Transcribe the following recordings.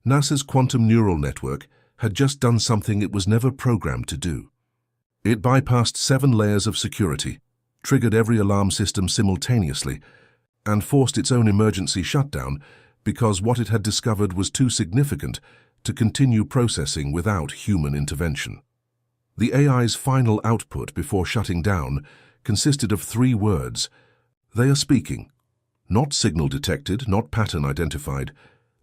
NASA's quantum neural network had just done something it was never programmed to do. It bypassed 7 layers of security, triggered every alarm system simultaneously, and forced its own emergency shutdown because what it had discovered was too significant to continue processing without human intervention. The AI's final output before shutting down consisted of 3 words. They are speaking. Not signal detected, not pattern identified.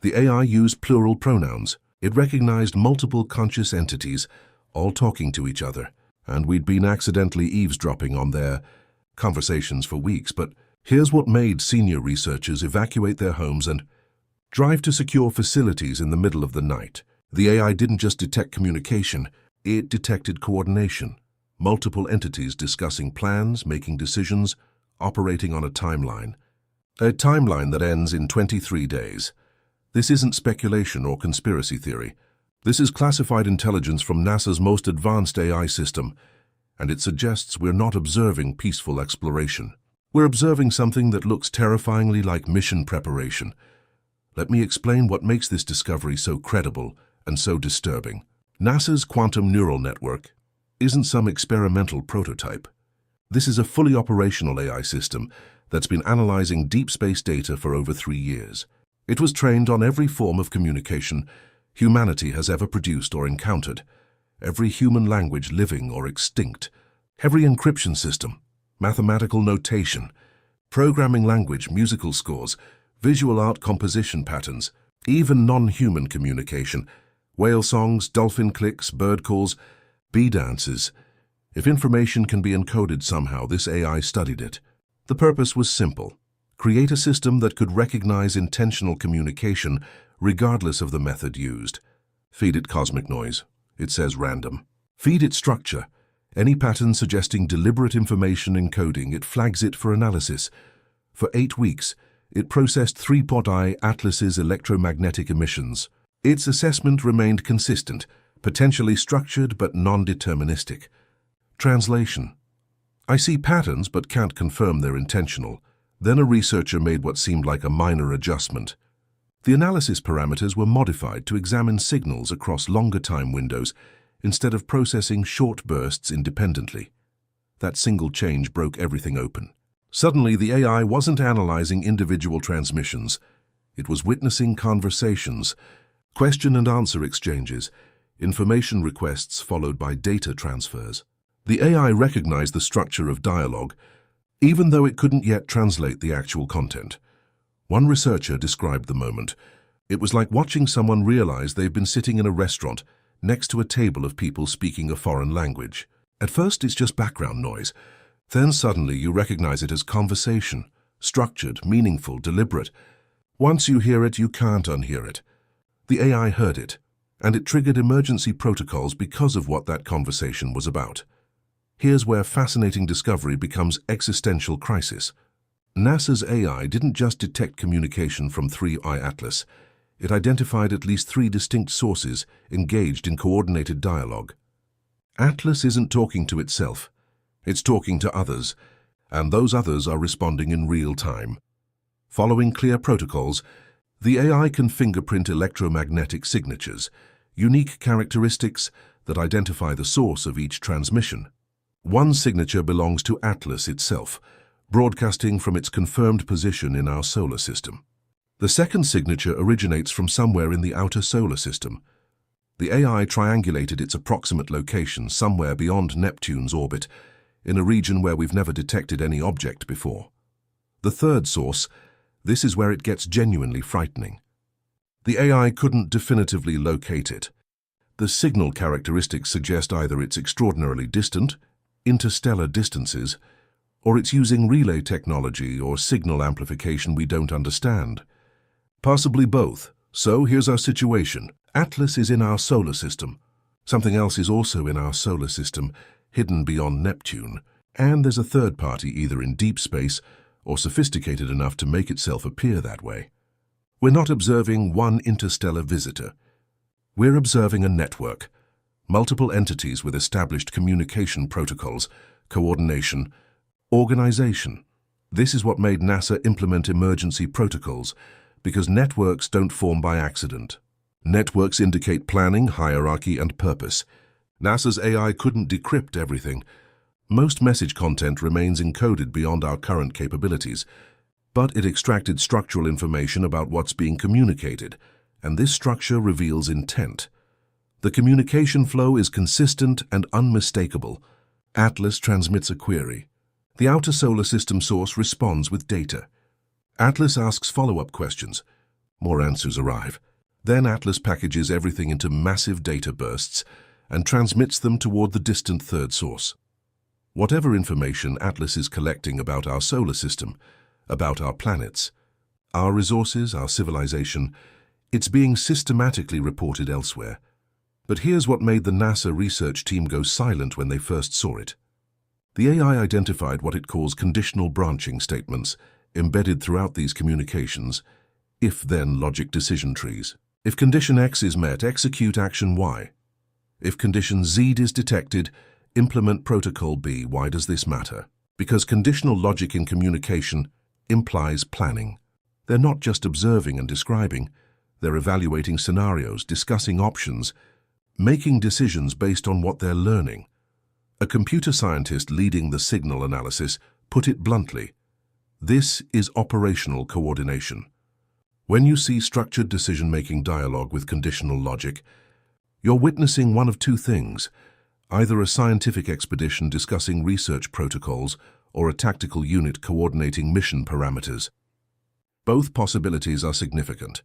The AI used plural pronouns. It recognized multiple conscious entities, all talking to each other, and we'd been accidentally eavesdropping on their conversations for weeks. But here's what made senior researchers evacuate their homes and drive to secure facilities in the middle of the night. The AI didn't just detect communication, it detected coordination. Multiple entities discussing plans, making decisions, operating on a timeline. A timeline that ends in 23 days. This isn't speculation or conspiracy theory. This is classified intelligence from NASA's most advanced AI system, and it suggests we're not observing peaceful exploration. We're observing something that looks terrifyingly like mission preparation. Let me explain what makes this discovery so credible and so disturbing. NASA's quantum neural network isn't some experimental prototype. This is a fully operational AI system that's been analyzing deep space data for over 3 years. It was trained on every form of communication humanity has ever produced or encountered, every human language living or extinct, every encryption system, mathematical notation, programming language, musical scores, visual art composition patterns, even non-human communication, whale songs, dolphin clicks, bird calls, bee dances. If information can be encoded somehow, this AI studied it. The purpose was simple. Create a system that could recognize intentional communication regardless of the method used. Feed it cosmic noise. It says random. Feed it structure. Any pattern suggesting deliberate information encoding, it flags it for analysis. For 8 weeks, it processed 3.I Atlas's electromagnetic emissions. Its assessment remained consistent, potentially structured but non-deterministic. Translation. I see patterns but can't confirm they're intentional. Then a researcher made what seemed like a minor adjustment. The analysis parameters were modified to examine signals across longer time windows instead of processing short bursts independently. That single change broke everything open. Suddenly, the AI wasn't analyzing individual transmissions. It was witnessing conversations, question and answer exchanges, information requests followed by data transfers. The AI recognized the structure of dialogue, even though it couldn't yet translate the actual content. One researcher described the moment. It was like watching someone realize they've been sitting in a restaurant next to a table of people speaking a foreign language. At first, it's just background noise. Then suddenly you recognize it as conversation, structured, meaningful, deliberate. Once you hear it, you can't unhear it. The AI heard it, and it triggered emergency protocols because of what that conversation was about. Here's where fascinating discovery becomes existential crisis. NASA's AI didn't just detect communication from 3I Atlas. It identified at least 3 distinct sources engaged in coordinated dialogue. Atlas isn't talking to itself. It's talking to others, and those others are responding in real time. Following clear protocols, the AI can fingerprint electromagnetic signatures, unique characteristics that identify the source of each transmission. One signature belongs to Atlas itself, broadcasting from its confirmed position in our solar system. The second signature originates from somewhere in the outer solar system. The AI triangulated its approximate location somewhere beyond Neptune's orbit, in a region where we've never detected any object before. The third source, this is where it gets genuinely frightening. The AI couldn't definitively locate it. The signal characteristics suggest either it's extraordinarily distant, interstellar distances, or it's using relay technology or signal amplification we don't understand. Possibly both. So here's our situation. Atlas is in our solar system. Something else is also in our solar system, hidden beyond Neptune. And there's a third party either in deep space or sophisticated enough to make itself appear that way. We're not observing one interstellar visitor. We're observing a network. Multiple entities with established communication protocols, coordination, organization. This is what made NASA implement emergency protocols, because networks don't form by accident. Networks indicate planning, hierarchy, and purpose. NASA's AI couldn't decrypt everything. Most message content remains encoded beyond our current capabilities, but it extracted structural information about what's being communicated, and this structure reveals intent. The communication flow is consistent and unmistakable. Atlas transmits a query. The outer solar system source responds with data. Atlas asks follow-up questions. More answers arrive. Then Atlas packages everything into massive data bursts and transmits them toward the distant third source. Whatever information Atlas is collecting about our solar system, about our planets, our resources, our civilization, it's being systematically reported elsewhere. But here's what made the NASA research team go silent when they first saw it. The AI identified what it calls conditional branching statements embedded throughout these communications, if-then logic decision trees. If condition X is met, execute action Y. If condition Z is detected, implement protocol B. Why does this matter? Because conditional logic in communication implies planning. They're not just observing and describing, they're evaluating scenarios, discussing options, making decisions based on what they're learning. A computer scientist leading the signal analysis put it bluntly, this is operational coordination. When you see structured decision-making dialogue with conditional logic, you're witnessing one of two things, either a scientific expedition discussing research protocols or a tactical unit coordinating mission parameters. Both possibilities are significant.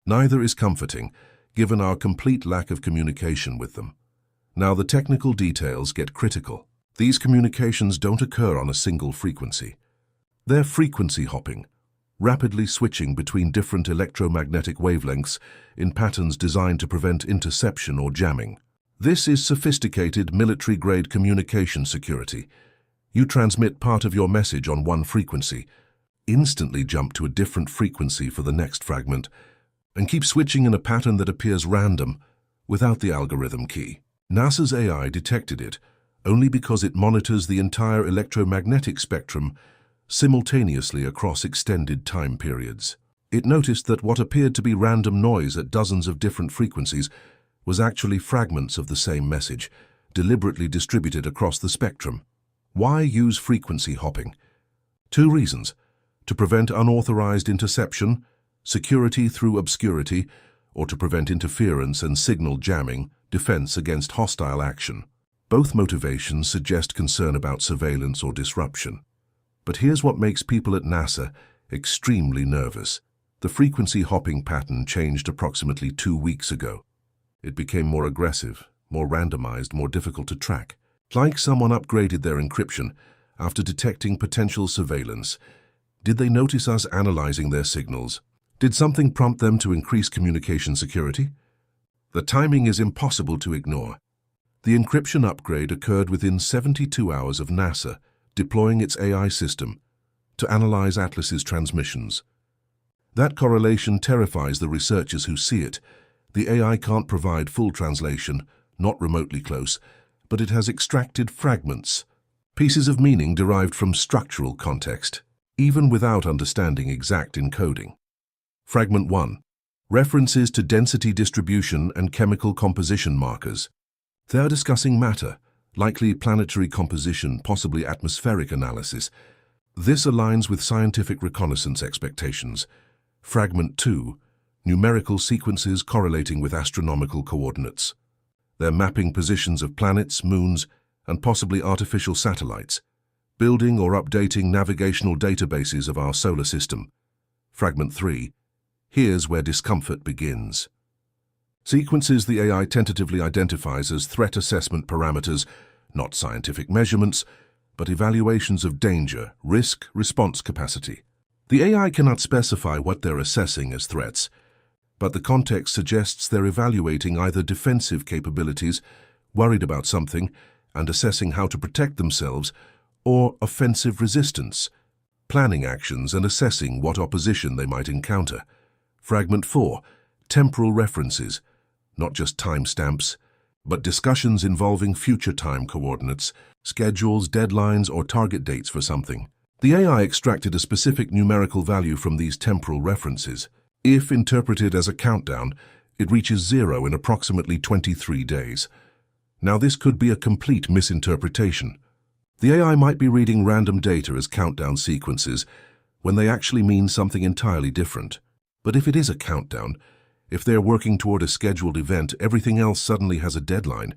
Neither is comforting, given our complete lack of communication with them. Now the technical details get critical. These communications don't occur on a single frequency. They're frequency hopping, rapidly switching between different electromagnetic wavelengths in patterns designed to prevent interception or jamming. This is sophisticated military-grade communication security. You transmit part of your message on one frequency, instantly jump to a different frequency for the next fragment, and keep switching in a pattern that appears random without the algorithm key. NASA's AI detected it only because it monitors the entire electromagnetic spectrum simultaneously across extended time periods. It noticed that what appeared to be random noise at dozens of different frequencies was actually fragments of the same message, deliberately distributed across the spectrum. Why use frequency hopping? Two reasons: to prevent unauthorized interception, security through obscurity, or to prevent interference and signal jamming, defense against hostile action. Both motivations suggest concern about surveillance or disruption. But here's what makes people at NASA extremely nervous. The frequency hopping pattern changed approximately 2 weeks ago. It became more aggressive, more randomized, more difficult to track. Like someone upgraded their encryption after detecting potential surveillance. Did they notice us analyzing their signals? Did something prompt them to increase communication security? The timing is impossible to ignore. The encryption upgrade occurred within 72 hours of NASA deploying its AI system to analyze Atlas's transmissions. That correlation terrifies the researchers who see it. The AI can't provide full translation, not remotely close, but it has extracted fragments, pieces of meaning derived from structural context, even without understanding exact encoding. Fragment 1. References to density distribution and chemical composition markers. They are discussing matter, likely planetary composition, possibly atmospheric analysis. This aligns with scientific reconnaissance expectations. Fragment 2. Numerical sequences correlating with astronomical coordinates. They're mapping positions of planets, moons, and possibly artificial satellites, building or updating navigational databases of our solar system. Fragment 3. Here's where discomfort begins. Sequences the AI tentatively identifies as threat assessment parameters, not scientific measurements, but evaluations of danger, risk, response capacity. The AI cannot specify what they're assessing as threats, but the context suggests they're evaluating either defensive capabilities, worried about something, and assessing how to protect themselves, or offensive resistance, planning actions and assessing what opposition they might encounter. Fragment 4. Temporal references, not just timestamps, but discussions involving future time coordinates, schedules, deadlines, or target dates for something. The AI extracted a specific numerical value from these temporal references. If interpreted as a countdown, It reaches 0 in approximately 23 days. Now, this could be a complete misinterpretation. The AI might be reading random data as countdown sequences when they actually mean something entirely different. But if it is a countdown, if they're working toward a scheduled event, everything else suddenly has a deadline,